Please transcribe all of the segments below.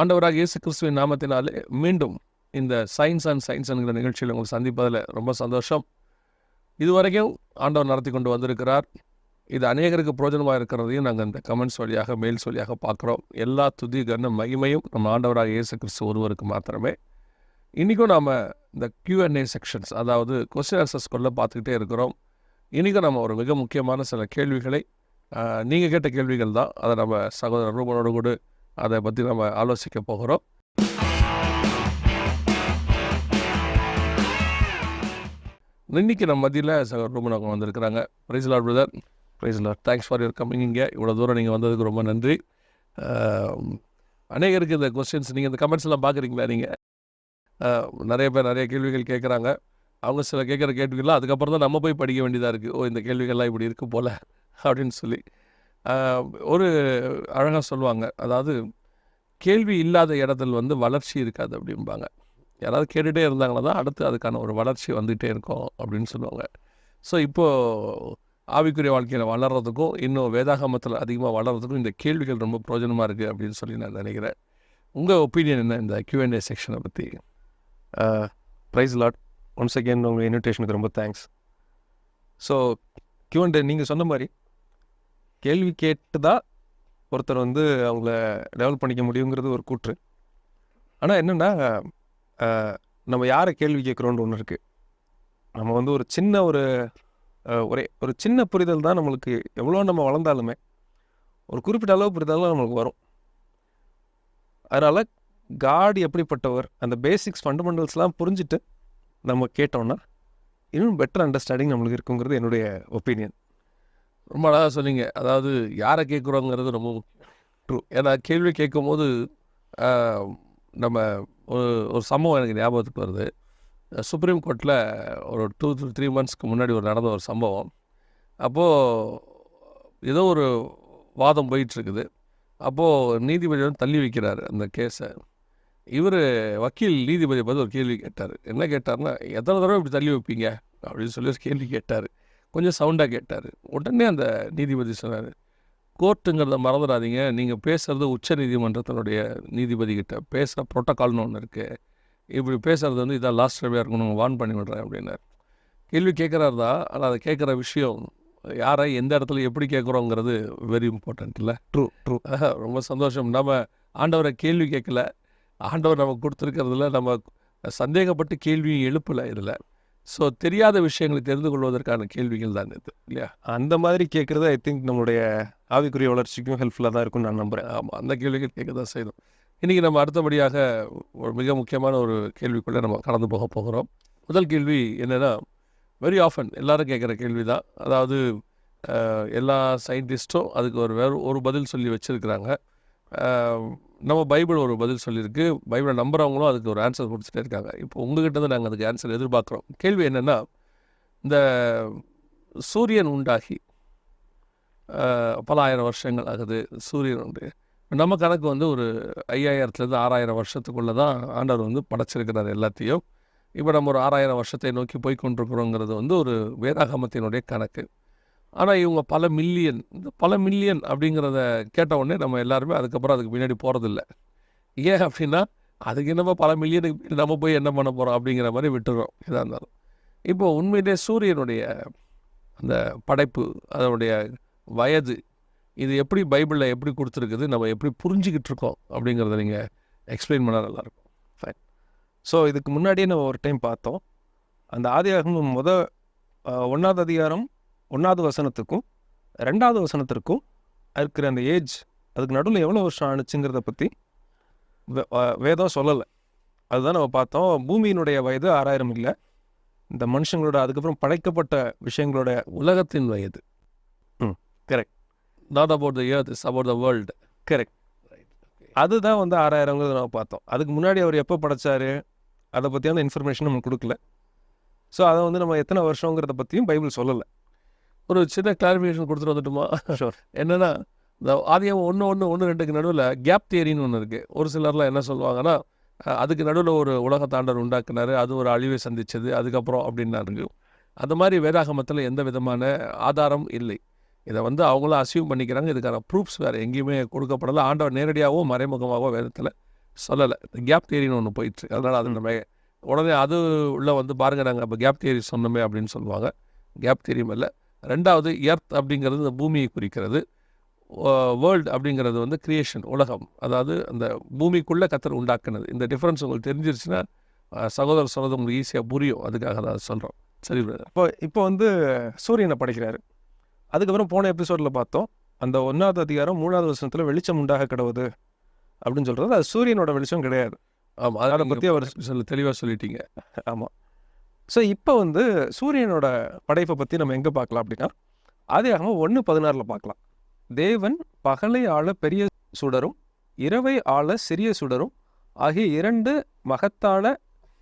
ஆண்டவராக இயேசு கிறிஸ்துவின் நாமத்தினாலே மீண்டும் இந்த சயின்ஸ் அண்ட் சயின்ஸ் என்கிற நிகழ்ச்சியில் உங்களை சந்திப்பதில் ரொம்ப சந்தோஷம். இதுவரைக்கும் ஆண்டவர் நடத்தி கொண்டு வந்திருக்கிறார். இது அநேகருக்கு பிரோஜனமாக இருக்கிறதையும் நாங்கள் இந்த கமெண்ட்ஸ் வழியாக மெயில்ஸ் வழியாக பார்க்குறோம். எல்லா துதி கன மகிமையும் நம்ம ஆண்டவராக இயேசு கிறிஸ்து ஒருவருக்கு மாத்திரமே. இன்றைக்கும் நாம் இந்த Q&A செக்ஷன்ஸ், அதாவது கொஸ்டின் ஆன்சர்ஸ் கொள்ள பார்த்துக்கிட்டே இருக்கிறோம். இன்றைக்கும் நம்ம ஒரு மிக முக்கியமான சில கேள்விகளை நீங்கள் கேட்ட கேள்விகள் தான், அதை நம்ம சகோதரர் ரூபனோடு கூட அதை பற்றி நம்ம ஆலோசிக்க போகிறோம். இன்னைக்கு நம்ம மத்தியில் சகோதரர் ரூபன் அவங்க வந்திருக்கிறாங்க. Praise lord brother. Praise lord. Thanks for your coming. இங்கே இவ்வளோ தூரம் நீங்கள் வந்ததுக்கு ரொம்ப நன்றி. அநேகருக்கு இந்த கொஸ்டின்ஸ் நீங்கள் இந்த கமெண்ட்ஸ் எல்லாம் பார்க்குறீங்களா? நீங்கள் நிறைய பேர் நிறைய கேள்விகள் கேட்குறாங்க. அவங்க சில கேட்குற கேள்விகள்லாம் அதுக்கப்புறம் தான் நம்ம போய் படிக்க வேண்டியதாக இருக்குது. இந்த கேள்விகள்லாம் இப்படி இருக்குது போல் அப்படின்னு சொல்லி ஒரு அழகாக சொல்லுவாங்க. அதாவது கேள்வி இல்லாத இடத்துல வளர்ச்சி இருக்காது அப்படிம்பாங்க. யாராவது கேட்டுகிட்டே இருந்தாங்கன்னா தான் அடுத்து அதுக்கான ஒரு வளர்ச்சி வந்துகிட்டே இருக்கும் அப்படின்னு சொல்லுவாங்க. ஸோ இப்போது ஆவிக்குரிய வாழ்க்கையில் வளர்கிறதுக்கும் இன்னும் வேதாகமத்தில் அதிகமாக வளர்கிறதுக்கும் இந்த கேள்விகள் ரொம்ப பிரயோஜனமாக இருக்குது அப்படின்னு சொல்லி நான் நினைக்கிறேன். உங்கள் ஒப்பீனியன் என்ன இந்த Q&A செக்ஷனை பற்றி? Price lot. ஒன்ஸ் அகேன் உங்கள் இன்விடேஷனுக்கு ரொம்ப தேங்க்ஸ். ஸோ Q&A நீங்கள் சொன்ன மாதிரி கேள்வி கேட்டு தான் ஒருத்தர் அவங்கள டெவலப் பண்ணிக்க முடியுங்கிறது ஒரு கூற்று. ஆனால் என்னென்னா, நம்ம யாரை கேள்வி கேட்குறோன்னு ஒன்று இருக்குது. நம்ம ஒரு சின்ன ஒரு சின்ன புரிதல் தான் நம்மளுக்கு, எவ்வளோ நம்ம வளர்ந்தாலுமே ஒரு குறிப்பிட்ட அளவு புரிதல் நம்மளுக்கு வரும். அதனால் காட் எப்படிப்பட்டவர், அந்த பேசிக்ஸ் ஃபண்டமெண்டல்ஸ்லாம் புரிஞ்சுட்டு நம்ம கேட்டோம்னா இன்னும் பெட்டர் அண்டர்ஸ்டாண்டிங் நம்மளுக்கு இருக்குங்கிறது என்னுடைய ஒப்பீனியன். ரொம்ப அழகாக சொன்னீங்க. அதாவது யாரை கேட்குறோங்கிறது ரொம்ப ட்ரூ. ஏன்னா கேள்வி கேட்கும் போது நம்ம ஒரு சம்பவம் எனக்கு ஞாபகத்துக்கு வருது. சுப்ரீம் கோர்ட்டில் ஒரு 2-3 மந்த்ஸ்க்கு முன்னாடி நடந்த ஒரு சம்பவம். அப்போது ஏதோ ஒரு வாதம் போயிட்டுருக்குது. அப்போது நீதிபதி தள்ளி வைக்கிறார் அந்த கேஸை. இவர் வக்கீல் நீதிபதியை பார்த்து ஒரு கேள்வி கேட்டார். என்ன கேட்டார்னா, எத்தனை தடவை இப்படி தள்ளி வைப்பீங்க அப்படின்னு சொல்லி ஒரு கேள்வி கேட்டார். கொஞ்சம் சவுண்டாக கேட்டார். உடனே அந்த நீதிபதி சொன்னார், கோர்ட்டுங்கிறத மறந்துடாதீங்க, நீங்கள் பேசுகிறது உச்ச நீதிமன்றத்தினுடைய நீதிபதிக்கிட்ட பேசுகிற ப்ரோட்டோக்கால்னு ஒன்று இருக்குது. இப்படி பேசுகிறது இதான் லாஸ்ட் டைமாக இருக்கணும், வார்ன் பண்ணி விடுறேன் அப்படின்னார். கேள்வி கேட்குறாரு தான், ஆனால் அதை கேட்குற விஷயம் யாரை எந்த இடத்துல எப்படி கேட்குறோங்கிறது வெரி இம்பார்ட்டன்ட் இல்லை? ட்ரூ. ரொம்ப சந்தோஷம். நம்ம ஆண்டவரை கேள்வி கேட்கல, ஆண்டவர் நமக்கு கொடுத்துருக்கிறதுல நம்ம சந்தேகப்பட்டு கேள்வியும் எழுப்பலை இதில். ஸோ தெரியாத விஷயங்களை தெரிந்து கொள்வதற்கான கேள்விகள் தான் இது, இல்லையா? அந்த மாதிரி கேட்குறது ஐ திங்க் நம்மளுடைய ஆவிக்குரிய வளர்ச்சிக்கும் ஹெல்ப்ஃபுல்லாக தான் இருக்கும்னு நான் நம்புகிறேன். ஆமாம், அந்த கேள்விகள் கேட்க தான் செய்யணும். இன்றைக்கி நம்ம அடுத்தபடியாக ஒரு மிக முக்கியமான ஒரு கேள்விக்குள்ளே நம்ம கடந்து போக போகிறோம். முதல் கேள்வி என்னென்னா, வெரி ஆஃபன் எல்லோரும் கேட்குற கேள்வி தான். அதாவது எல்லா சயின்டிஸ்ட்டும் அதுக்கு ஒரு பதில் சொல்லி வச்சுருக்கிறாங்க. நம்ம பைபிள் ஒரு பதில் சொல்லியிருக்கு. பைபிளை நம்புகிறவங்களும் அதுக்கு ஒரு ஆன்சர் கொடுத்துட்டே இருக்காங்க. இப்போ உங்ககிட்ட தான் நாங்கள் அதுக்கு ஆன்சர் எதிர்பார்க்குறோம். கேள்வி என்னென்னா, இந்த சூரியன் உண்டாகி பல ஆயிரம் வருஷங்கள் ஆகுது. சூரியன் நம்ம கணக்கு ஒரு 5000 to 6000 வருஷத்துக்குள்ளே தான் ஆண்டவர் படைச்சிருக்கிறார் எல்லாத்தையும். இப்போ நம்ம ஒரு 6000 வருஷத்தை நோக்கி போய் கொண்டிருக்கிறோங்கிறது ஒரு வேதாகமத்தினுடைய கணக்கு. ஆனால் இவங்க பல மில்லியன் அப்படிங்கிறத கேட்ட உடனே நம்ம எல்லாருமே அதுக்கப்புறம் அதுக்கு பின்னாடி போகிறதில்ல. ஏன் அப்படின்னா, அதுக்கு என்னமோ பல மில்லியனுக்கு நம்ம போய் என்ன பண்ண போகிறோம் அப்படிங்கிற மாதிரி விட்டுறோம் எதாக இருந்தாலும். இப்போது உண்மையிலே சூரியனுடைய அந்த படைப்பு, அதனுடைய வயது, இது எப்படி பைபிளில் எப்படி கொடுத்துருக்குது, நம்ம எப்படி புரிஞ்சிக்கிட்டு இருக்கோம் அப்படிங்கிறத நீங்கள் எக்ஸ்பிளைன் பண்ணால் நல்லாயிருக்கும். ஃபைன். ஸோ இதுக்கு முன்னாடியே நம்ம ஒரு டைம் பார்த்தோம். அந்த ஆதியாகமம் 1வது அதிகாரம் 1வது வசனத்துக்கும் 2வது வசனத்திற்கும் இருக்கிற அந்த ஏஜ், அதுக்கு நடுவில் எவ்வளோ வருஷம் ஆணுச்சுங்கிறத பற்றி வேதம் சொல்லலை. அதுதான் நம்ம பார்த்தோம். பூமியினுடைய வயது 6000 இல்லை, இந்த மனுஷங்களோட அதுக்கப்புறம் படைக்கப்பட்ட விஷயங்களோட உலகத்தின் வயது. Correct. Not about the earth, is about the world. Correct. அதுதான் 6000ங்கிறத நம்ம பார்த்தோம். அதுக்கு முன்னாடி அவர் எப்போ படைச்சாரு அதை பற்றியான இன்ஃபர்மேஷன் நமக்கு கொடுக்கல. ஸோ அதை நம்ம எத்தனை வருஷங்கிறத பற்றியும் பைபிள் சொல்லலை. ஒரு சின்ன கிளாரிஃபிகேஷன் கொடுத்துட்டு வந்துட்டுமா? ஷோர். என்னென்னா, இந்த ஆதியாகமம் 1:1-2 நடுவில் கேப் தியரின்னு ஒன்று இருக்குது. ஒரு சிலர்லாம் என்ன சொல்லுவாங்கன்னா, அதுக்கு நடுவில் ஒரு உலகத்தாண்டவர் உண்டாக்குனார், அது ஒரு அழிவை சந்தித்தது, அதுக்கப்புறம் அப்படின்னாரு. அந்த மாதிரி வேதாகமத்தில் எந்த விதமான ஆதாரம் இல்லை. இதை அவங்களும் அசியூம் பண்ணிக்கிறாங்க. இதுக்கான ப்ரூஃப்ஸ் வேறு எங்கேயுமே கொடுக்கப்படலை. ஆண்டவர் நேரடியாகவோ மறைமுகமாகவோ வேதத்தில் சொல்லலை. கேப் தியரின்னு ஒன்று போயிட்டு, அதனால் அது நம்ம உடனே அது உள்ளே வந்து பாருங்கள் நாங்கள் அப்போ கேப் தியரி சொன்னோமே அப்படின்னு சொல்லுவாங்க. கேப் தியரியும் இல்லை. ரெண்டாவது எர்த் அப்படிங்கிறது இந்த பூமியை குறிக்கிறது. வேர்ல்டு அப்படிங்கிறது வந்து கிரியேஷன், உலகம். அதாவது அந்த பூமிக்குள்ளே கர்த்தர் உண்டாக்குனது. இந்த டிஃப்ரென்ஸ் உங்களுக்கு தெரிஞ்சிருச்சுன்னா சகோதரர் சொன்னது உங்களுக்கு ஈஸியாக புரியும். அதுக்காக தான் சொல்கிறோம். சரி brother. இப்போ வந்து சூரியனை படைக்கிறாரு. அதுக்கப்புறம் போன எபிசோடில் பார்த்தோம், அந்த 1வது அதிகாரம் 3வது வசனத்தில் வெளிச்சம் உண்டாக கடவுது அப்படின்னு சொல்கிறது அது சூரியனோட வெளிச்சம் கிடையாது. ஆமாம், அதை பற்றி அவர் தெளிவாக சொல்லிட்டீங்க. ஆமாம். ஸோ இப்போ வந்து சூரியனோட படைப்பை பற்றி நம்ம எங்கே பார்க்கலாம் அப்படின்னா, ஆதியாகமம் 1:16 பார்க்கலாம். தேவன் பகலை ஆள பெரிய சுடரும் இரவை ஆள சிறிய சுடரும் ஆகிய 2 மகத்தான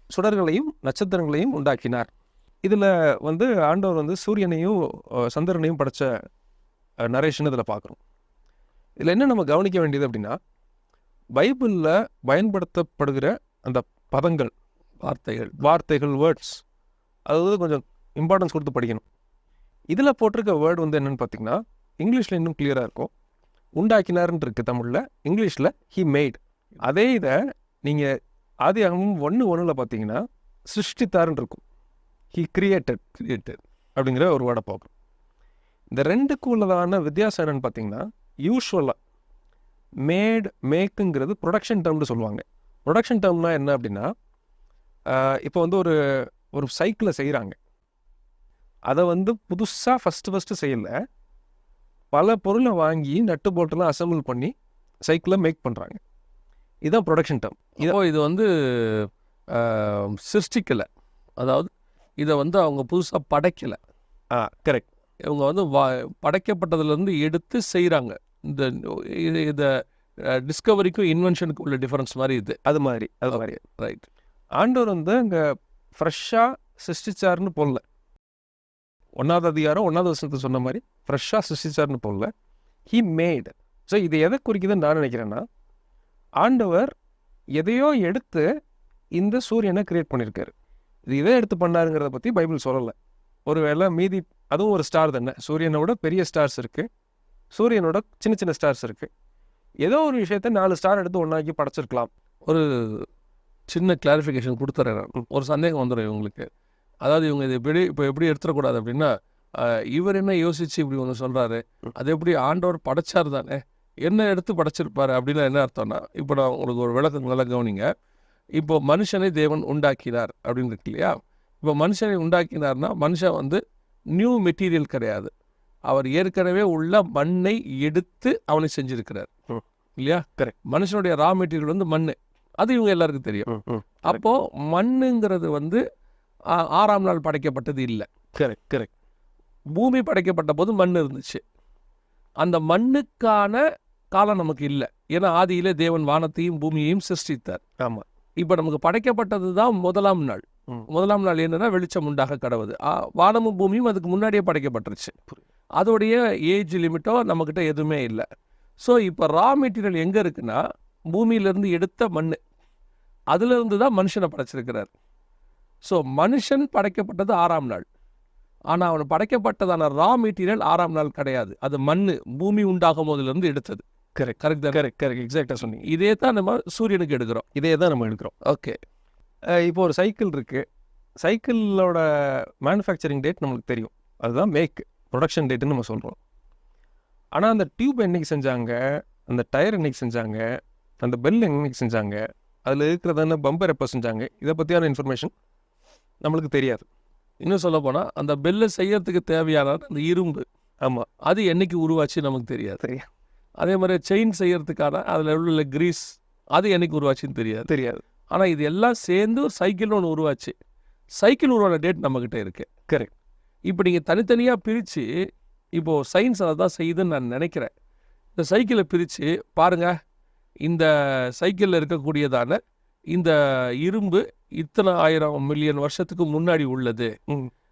சுடர்களையும் நட்சத்திரங்களையும் உண்டாக்கினார். இதில் வந்து ஆண்டவர் வந்து சூரியனையும் சந்திரனையும் படைத்த நரேஷன் இதில் பார்க்குறோம். இதில் என்ன நம்ம கவனிக்க வேண்டியது அப்படின்னா, பைபிளில் பயன்படுத்தப்படுகிற அந்த பதங்கள், வார்த்தைகள் வேர்ட்ஸ், அதாவது கொஞ்சம் இம்பார்ட்டன்ஸ் கொடுத்து படிக்கணும். இதில் போட்டிருக்க வேர்டு வந்து என்னென்னு பார்த்தீங்கன்னா, இங்கிலீஷில் இன்னும் கிளியராக இருக்கும். உண்டாக்கினார்ன்னு இருக்குது தமிழில், இங்கிலீஷில் ஹி மேட். அதே இதை நீங்கள் ஆதியாகமம் 1:1 பார்த்தீங்கன்னா சிருஷ்டித்தார்ன்னு இருக்கும். ஹி கிரியேட்டட் அப்படிங்கிற ஒரு வேர்டை பார்க்கணும். இந்த ரெண்டுக்கும் உள்ளதான வித்தியாசம் என்னென்னு பார்த்தீங்கன்னா, யூஸ்வலாக மேக்குங்கிறது ப்ரொடக்ஷன் டேர்ம்னு சொல்லுவாங்க. ப்ரொடக்ஷன் டேர்ம்னா என்ன அப்படின்னா, இப்போ வந்து ஒரு சைக்கிளை செய்கிறாங்க. அதை வந்து புதுசாக ஃபஸ்ட்டு செய்யலை, பல பொருளை வாங்கி நட்டு போட்டெல்லாம் அசம்பிள் பண்ணி சைக்கிளை மேக் பண்ணுறாங்க. இதுதான் ப்ரொடக்ஷன் டேர்ம். இது வந்து சிருஷ்டிக்கலை, அதாவது இதை வந்து அவங்க புதுசாக படைக்கலை. கரெக்ட். இவங்க வந்து படைக்கப்பட்டதுலேருந்து எடுத்து செய்கிறாங்க. இதை டிஸ்கவரிக்கும் இன்வென்ஷனுக்கும் உள்ள டிஃபரன்ஸ் மாதிரி இது. அது மாதிரி ரைட். ஆண்டவர் வந்து அங்கே ஃப்ரெஷ்ஷாக சிருஷ்டிச்சார்னு போடல. 1வது அதிகாரம் 1வது வசனத்தை சொன்ன மாதிரி ஃப்ரெஷ்ஷாக சிருஷ்டிச்சார்னு போடல, ஹி மேட். ஸோ இது எதை குறிக்குதுன்னு நான் நினைக்கிறேன்னா, ஆண்டவர் எதையோ எடுத்து இந்த சூரியனை கிரியேட் பண்ணியிருக்காரு. இது எதை எடுத்து பண்ணாருங்கிறத பற்றி பைபிள் சொல்லலை. ஒருவேளை மீதி அதுவும் ஒரு ஸ்டார் தானே, சூரியனோட பெரிய ஸ்டார்ஸ் இருக்குது, சூரியனோட சின்ன சின்ன ஸ்டார்ஸ் இருக்குது. ஏதோ ஒரு விஷயத்த 4 ஸ்டார் எடுத்து ஒன்றாக்கி படைச்சிருக்கலாம். ஒரு சின்ன கிளாரிஃபிகேஷன் கொடுத்துறேன். ஒரு சந்தேகம் வந்துடும் இவங்களுக்கு. அதாவது இவங்க இது எப்படி எடுத்துடக்கூடாது அப்படின்னா, இவர் என்ன யோசிச்சு இப்படி ஒன்று சொல்கிறாரு, அது எப்படி ஆண்டவர் படைச்சார் தானே, என்ன எடுத்து படைச்சிருப்பாரு அப்படின்னா என்ன அர்த்தம்னா, இப்போ நான் உங்களுக்கு ஒரு விளக்கம் நல்லா கவனிங்க. இப்போ மனுஷனை தேவன் உண்டாக்கினார் அப்படின்னு இருக்கு இல்லையா? இப்போ மனுஷனை உண்டாக்கினார்னா மனுஷன் வந்து நியூ மெட்டீரியல் கிடையாது, அவர் ஏற்கனவே உள்ள மண்ணை எடுத்து அவனை செஞ்சிருக்கிறார் இல்லையா? கரெக்ட். மனுஷனுடைய ரா மெட்டீரியல் வந்து மண், அது இவங்க எல்லாருக்கும் தெரியும். அப்போது மண்ணுங்கிறது வந்து 6ஆம் நாள் படைக்கப்பட்டது இல்லை. கரெக்ட். பூமி படைக்கப்பட்ட போது மண் இருந்துச்சு. அந்த மண்ணுக்கான காலம் நமக்கு இல்லை. ஏன்னா ஆதியிலே தேவன் வானத்தையும் பூமியையும் சிருஷ்டித்தார். ஆமாம். இப்போ நமக்கு படைக்கப்பட்டது தான் 1ஆம் நாள். 1ஆம் நாள் என்னன்னா வெளிச்சம் உண்டாக கடவுது. வானமும் பூமியும் அதுக்கு முன்னாடியே படைக்கப்பட்டுருச்சு. அதோடைய ஏஜ் லிமிட்டோ நம்மக்கிட்ட எதுவுமே இல்லை. ஸோ இப்போ ரா மெட்டீரியல் எங்கே இருக்குன்னா, பூமியிலேருந்து எடுத்த மண், அதுலேருந்து தான் மனுஷனை படைச்சிருக்கிறார். ஸோ மனுஷன் படைக்கப்பட்டது 6ஆம் நாள். ஆனால் அவன் படைக்கப்பட்டதான ரா மெட்டீரியல் 6ஆம் நாள் கிடையாது. அது மண், பூமி உண்டாகும் போதுலேருந்து எடுத்தது. கரெக்ட். எக்ஸாக்டாக சொன்னீங்க. இதே தான் நம்ம சூரியனுக்கு எடுக்கிறோம். ஓகே. இப்போ ஒரு சைக்கிள் இருக்குது. சைக்கிளோட மேனுஃபேக்சரிங் டேட் நம்மளுக்கு தெரியும், அதுதான் ப்ரொடக்ஷன் டேட்டுன்னு நம்ம சொல்கிறோம். ஆனால் அந்த டியூப் என்னைக்கு செஞ்சாங்க, அந்த டயர் என்னைக்கு செஞ்சாங்க, அந்த பெல் என்னைக்கு செஞ்சாங்க, அதில் இருக்கிறதான பம்பர் எப்போ செஞ்சாங்க, இதை பற்றியான இன்ஃபர்மேஷன் நம்மளுக்கு தெரியாது. இன்னும் சொல்ல போனால் அந்த பெல்லை செய்யறதுக்கு தேவையான அந்த இரும்பு, ஆமாம், அது என்னைக்கு உருவாச்சு நமக்கு தெரியாது. அதே மாதிரி செயின் செய்யறதுக்கான அதில் உள்ள கிரீஸ், அது என்னைக்கு உருவாச்சுன்னு தெரியாது. ஆனால் இது எல்லாம் சேர்ந்து ஒரு சைக்கிள்னு ஒன்று உருவாச்சு. சைக்கிள் உருவான டேட் நம்மக்கிட்ட இருக்குது. கரெக்ட். இப்போ நீங்கள் தனித்தனியாக பிரித்து, இப்போது சயின்ஸ் அதை தான் செய்யுதுன்னு நான் நினைக்கிறேன். இந்த சைக்கிளை பிரித்து பாருங்கள், இந்த சைக்கிளில் இருக்கக்கூடியதான இந்த இரும்பு இத்தனை 1000 மில்லியன் வருஷத்துக்கு முன்னாடி உள்ளது.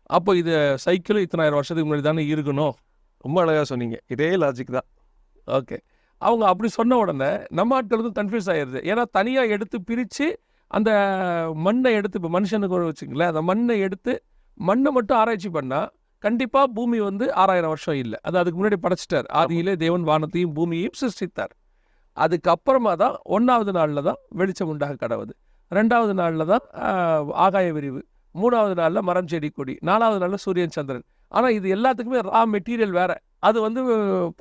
அப்போ இது சைக்கிள் இத்தனை 1000 வருஷத்துக்கு முன்னாடி தானே இருக்கணும். ரொம்ப அழகாக சொன்னீங்க. இதே லாஜிக் தான். ஓகே. அவங்க அப்படி சொன்ன உடனே நம்ம ஆட்கள் வந்து கன்ஃபியூஸ் ஆயிடுது. ஏன்னா தனியாக எடுத்து பிரித்து அந்த மண்ணை எடுத்து, இப்போ மனுஷனுக்கு ஒரு வச்சுங்களேன், அந்த மண்ணை எடுத்து மண்ணை மட்டும் ஆராய்ச்சி பண்ணால் கண்டிப்பாக பூமி வந்து 6000 வருஷம் இல்லை, அது அதுக்கு முன்னாடி படைச்சிட்டார். ஆதியிலே தேவன் வானத்தையும் பூமியையும் சிருஷ்டித்தார். அதுக்கப்புறமா தான் 1வது நாளில் தான் வெளிச்சம் உண்டாக கடவுது, 2வது நாளில் தான் ஆகாய விரிவு, 3வது நாளில் மரம் செடி கொடி, 4வது நாளில் சூரியன் சந்திரன். ஆனால் இது எல்லாத்துக்குமே ரா மெட்டீரியல் வேறு. அது வந்து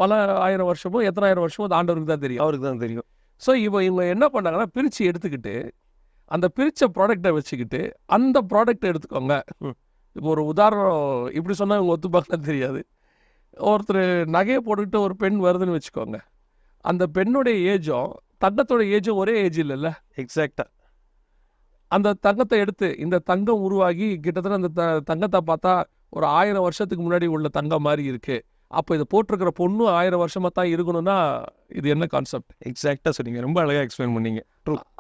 பல ஆயிரம் வருஷமோ எத்தனாயிரம் வருஷமோ அது ஆண்டவருக்கு தான் தெரியும். அவருக்கு தான் தெரியும். ஸோ இவங்க என்ன பண்ணாங்கன்னா பிரித்து எடுத்துக்கிட்டு அந்த பிரித்த ப்ராடக்டை வச்சுக்கிட்டு அந்த ப்ராடக்டை எடுத்துக்கோங்க. இப்போ ஒரு உதாரணம் இப்படி சொன்னால் இவங்க ஒத்துப்பாங்கன்னு தெரியாது. ஒருத்தர் நகையை போட்டுக்கிட்டு ஒரு பெண் வருதுன்னு வச்சுக்கோங்க. அந்த பெண்ணுடைய ஏஜும் தங்கத்தோட ஏஜும் ஒரே ஏஜ் இல்லைல்ல. எக்ஸாக்டாக அந்த தங்கத்தை எடுத்து இந்த தங்கம் உருவாகி கிட்டத்தட்ட அந்த தங்கத்தை பார்த்தா ஒரு 1000 வருஷத்துக்கு முன்னாடி உள்ள தங்கம் மாதிரி இருக்குது. அப்போ இதை போட்டிருக்கிற பொண்ணும் 1000 வருஷமாக தான் இருக்கணும்னா இது என்ன கான்செப்ட்? எக்ஸாக்டாக சொன்னீங்க. ரொம்ப அழகாக எக்ஸ்பிளைன் பண்ணீங்க.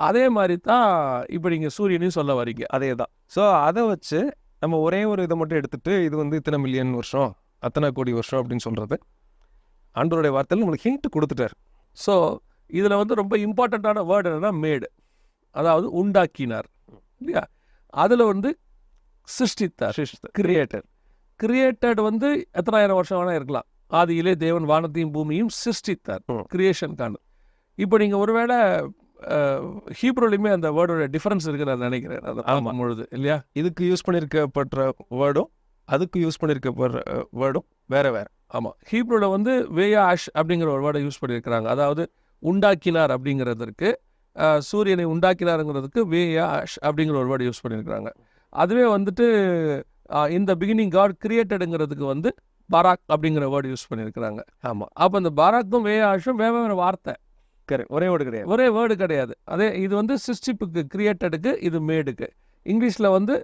அதே மாதிரி தான் இப்போ நீங்கள் சூரியனையும் சொல்ல வரீங்க. அதே தான். ஸோ அதை வச்சு நம்ம ஒரே ஒரு இதை மட்டும் எடுத்துகிட்டு இது வந்து இத்தனை மில்லியன் வருஷம் அத்தனை கோடி வருஷம் அப்படின்னு சொல்கிறது ஆண்டவருடைய வார்த்தையில் நம்மளுக்கு ஹிண்ட் கொடுத்துட்டார். ஸோ இதில் வந்து ரொம்ப இம்பார்ட்டண்ட்டான வேர்டு என்னன்னா மேடு, அதாவது உண்டாக்கினார் இல்லையா. அதில் வந்து சிருஷ்டித்தார், கிரியேட்டர். கிரியேட்டட் வந்து எத்தனாயிரம் வருஷம் வேணால் இருக்கலாம். ஆதியிலே தேவன் வானத்தையும் பூமியும் சிருஷ்டித்தார், கிரியேஷன் காணு. இப்போ நீங்கள் ஒருவேளை ஹீப்ரோலையுமே அந்த வேர்டோட டிஃபரன்ஸ் இருக்குன்னு நான் நினைக்கிறேன். அதை பார்க்கும் பொழுது இல்லையா, இதுக்கு யூஸ் பண்ணியிருக்கப்படுற வேர்டும் அதுக்கு யூஸ் பண்ணியிருக்கப்படுற வேர்டும் வேறு வேறு. ஆமாம், ஹீப்ரோவில் வந்து வேயா ஆஷ் அப்படிங்கிற ஒரு வேர்டை யூஸ் பண்ணியிருக்கிறாங்க. அதாவது உண்டாக்கினார் அப்படிங்கிறதுக்கு, சூரியனை உண்டாக்கினாருங்கிறதுக்கு வேயா ஆஷ் அப்படிங்கிற ஒரு வேர்டை யூஸ் பண்ணியிருக்கிறாங்க. அதுவே வந்துட்டு இந்த பிகினிங் காட் கிரியேட்டடுங்கிறதுக்கு வந்து பாராக் அப்படிங்கிற வேர்டு யூஸ் பண்ணியிருக்கிறாங்க. ஆமாம். அப்போ இந்த பாராக்கும் வேயா ஆஷும் வேறு வார்த்தை, ஒரே வேர்டு கிடையாது. ஒரே வேர்டு கிடையாது. அதே இது வந்து சிஸ்டிப்புக்கு கிரியேட்டடுக்கு, இது மேடுக்கு. இங்கிலீஷில் வந்து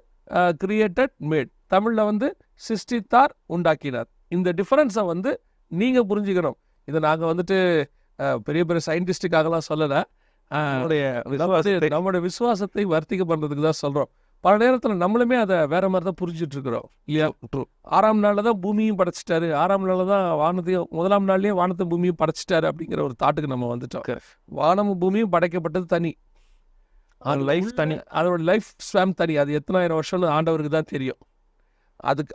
கிரியேட்டட் மேட், தமிழில் வந்து சிருஷ்டித்தார் உண்டாக்கினார். இந்த டிஃபரன்ஸை வந்து நீங்கள் புரிஞ்சுக்கணும். இதை நாங்கள் வந்துட்டு பெரிய பெரிய சயின்டிஸ்டுக்காகலாம் சொல்லலை, நம்மளுடைய விசுவாசத்தை வர்த்திக்க பண்ணுறதுக்கு தான் சொல்கிறோம். பல நேரத்தில் நம்மளுமே அதை வேற மாதிரி தான் புரிஞ்சுட்டு இருக்கிறோம் இல்லையா. 6ஆம் நாளில் தான் பூமியும் படைச்சிட்டாரு, 6ஆம் நாளில் தான் வானத்தையும், 1ஆம் நாள்லேயே வானத்தை பூமியும் படைச்சிட்டாரு அப்படிங்கிற ஒரு தாட்டுக்கு நம்ம வந்துட்டோம். வானமும் பூமியும் படைக்கப்பட்டது தனி, லைஃப் தனி, அதோட லைஃப் ஸ்பேம் தனி. அது எத்தனாயிரம் வருஷம்னு ஆண்டவருக்கு தான் தெரியும்.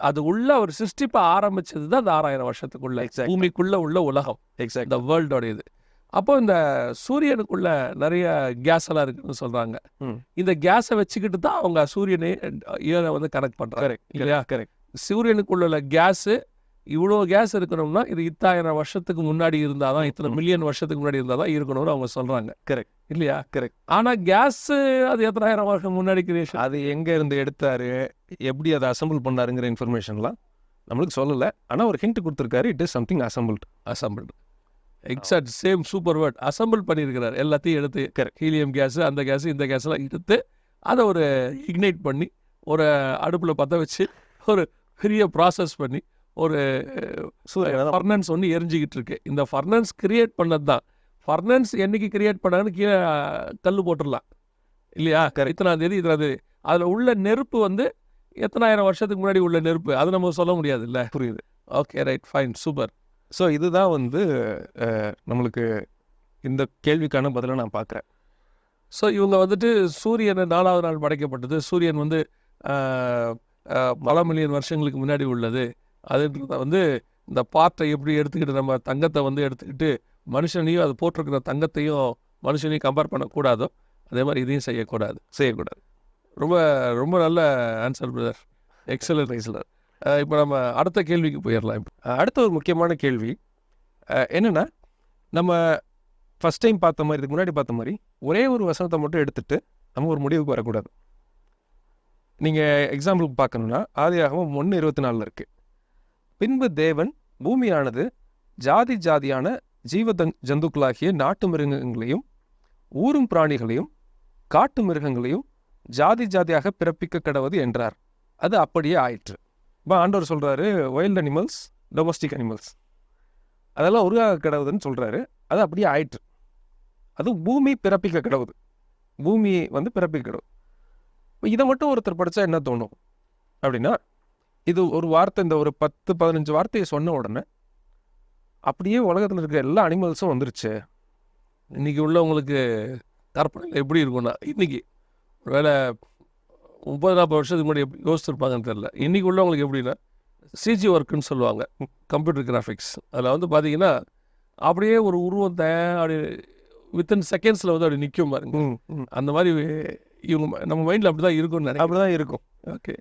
அது உள்ள ஒரு சிருஷ்டிப்பை ஆரம்பிச்சது தான் அந்த 6000 வருஷத்துக்குள்ள பூமிக்குள்ள உள்ள உலகம், இந்த வேர்ல்டோட இது. அப்போ இந்த சூரியனுக்குள்ள நிறைய கேஸ் எல்லாம் இருக்குன்னு சொல்றாங்க. இந்த கேஸை வச்சுக்கிட்டு தான் அவங்க சூரியனை வந்து கனெக்ட் பண்றாங்க இல்லையா. சூரியனுக்குள்ள கேஸு, இவ்வளோ கேஸ் இருக்கணும்னா இது 1000 வருஷத்துக்கு முன்னாடி இருந்தாதான், இத்தனை மில்லியன் வருஷத்துக்கு முன்னாடி இருந்தாதான் இருக்கணும்னு அவங்க சொல்றாங்க. கரெக்ட் இல்லையா. கரெக்ட். ஆனா கேஸ் அது எத்தனாயிரம் வருஷம் முன்னாடி கிரியேஷன், அது எங்க இருந்து எடுத்தாரு, எப்படி அதை அசம்பிள் பண்ணாருங்கிற இன்ஃபர்மேஷன்லாம் நம்மளுக்கு சொல்லலை. ஆனால் ஒரு ஹிண்ட் கொடுத்துருக்காரு, it is something assembled. Exact same super word, assemble பண்ணியிருக்கிறார். எல்லாத்தையும் எடுத்து ஹீலியம் கேஸு, அந்த கேஸு, இந்த கேஸ்லாம் எடுத்து அதை ஒரு இக்னைட் பண்ணி ஒரு அடுப்பில் பற்ற வச்சு ஒரு பெரிய ப்ராசஸ் பண்ணி ஒரு ஃபர்னன்ஸ் ஒன்று எரிஞ்சிக்கிட்டு இருக்கு. இந்த ஃபர்னன்ஸ் கிரியேட் பண்ணது தான். ஃபர்னன்ஸ் என்னைக்கு கிரியேட் பண்ணாங்கன்னு கீழே கல் போட்டுடலாம் இல்லையா. இத்தனாம் தேதி அதில் உள்ள நெருப்பு வந்து எத்தனாயிரம் வருஷத்துக்கு முன்னாடி உள்ள நெருப்பு, அது நம்ம சொல்ல முடியாது இல்லை. புரியுது. Okay, right, fine, super. So இதுதான் வந்து நம்மளுக்கு இந்த கேள்விக்கான பதிலை நான் பார்க்குறேன். ஸோ இவங்க வந்துட்டு சூரியனை 4வது நாள் படைக்கப்பட்டது, சூரியன் வந்து பல மில்லியன் வருஷங்களுக்கு முன்னாடி உள்ளது. அதுன்றத வந்து இந்த பார்ட்டை எப்படி எடுத்துக்கிட்டு நம்ம தங்கத்தை வந்து எடுத்துக்கிட்டு மனுஷனையும் அது போட்டிருக்கிற தங்கத்தையும் மனுஷனையும் கம்பேர் பண்ணக்கூடாதோ அதே மாதிரி இதையும் செய்யக்கூடாது. ரொம்ப ரொம்ப நல்ல ஆன்சர் பிரதர், எக்ஸலன்ட் ரைஸ்லர். இப்போ நம்ம அடுத்த கேள்விக்கு போயிடலாம். இப்போ அடுத்த ஒரு முக்கியமான கேள்வி என்னென்னா, நம்ம ஃபஸ்ட் டைம் பார்த்த மாதிரி, இதுக்கு முன்னாடி பார்த்த மாதிரி ஒரே ஒரு வசனத்தை மட்டும் எடுத்துகிட்டு நம்ம ஒரு முடிவுக்கு வரக்கூடாது. நீங்கள் எக்ஸாம்பிளுக்கு பார்க்கணுன்னா ஆதியாகமம் 1:24 இருக்குது. பின்பு தேவன் பூமியானது ஜாதி ஜாதியான ஜந்துக்களாகிய நாட்டு மிருகங்களையும் ஊரும் பிராணிகளையும் காட்டு மிருகங்களையும் ஜாதி ஜாதியாக பிறப்பிக்க கடவுது என்றார். அது அப்படியே ஆயிற்று. இப்போ ஆண்டவர் சொல்கிறாரு, வைல்ட் அனிமல்ஸ், டொமஸ்டிக் அனிமல்ஸ் அதெல்லாம் உருவாக கடவுதுன்னு சொல்கிறாரு. அது அப்படியே ஆயிற்று. அது பூமி பிறப்பிக்க கடவுது, பூமி வந்து பிறப்பிக்க கடவுது. இப்போ இதை மட்டும் ஒருத்தர் படித்தா என்ன தோணும் அப்படின்னா, இது ஒரு வார்த்தை, இந்த ஒரு 10-15 வார்த்தையை சொன்ன உடனே அப்படியே உலகத்தில் இருக்கிற எல்லா அனிமல்ஸும் வந்துருச்சு. இன்றைக்கி உள்ளவங்களுக்கு கற்பனையில் எப்படி இருக்கும்னா, இன்றைக்கி ஒருவேளை 30-40 வருஷத்துக்கு முன்னாடி யோசிச்சிருப்பாங்கன்னு தெரியல. இன்றைக்கி உள்ளவங்களுக்கு எப்படின்னா சிஜி ஒர்க்குன்னு சொல்லுவாங்க, கம்ப்யூட்டர் கிராஃபிக்ஸ். அதில் வந்து பார்த்திங்கன்னா அப்படியே ஒரு உருவத்தை அப்படி வித்தின் செகண்ட்ஸில் வந்து அப்படி நிற்கும் பாருங்க. அந்த மாதிரி இவங்க நம்ம மைண்டில் அப்படி தான் இருக்கும்னு நினைக்கிறேன். அப்படி தான் இருக்கும். ஓகே.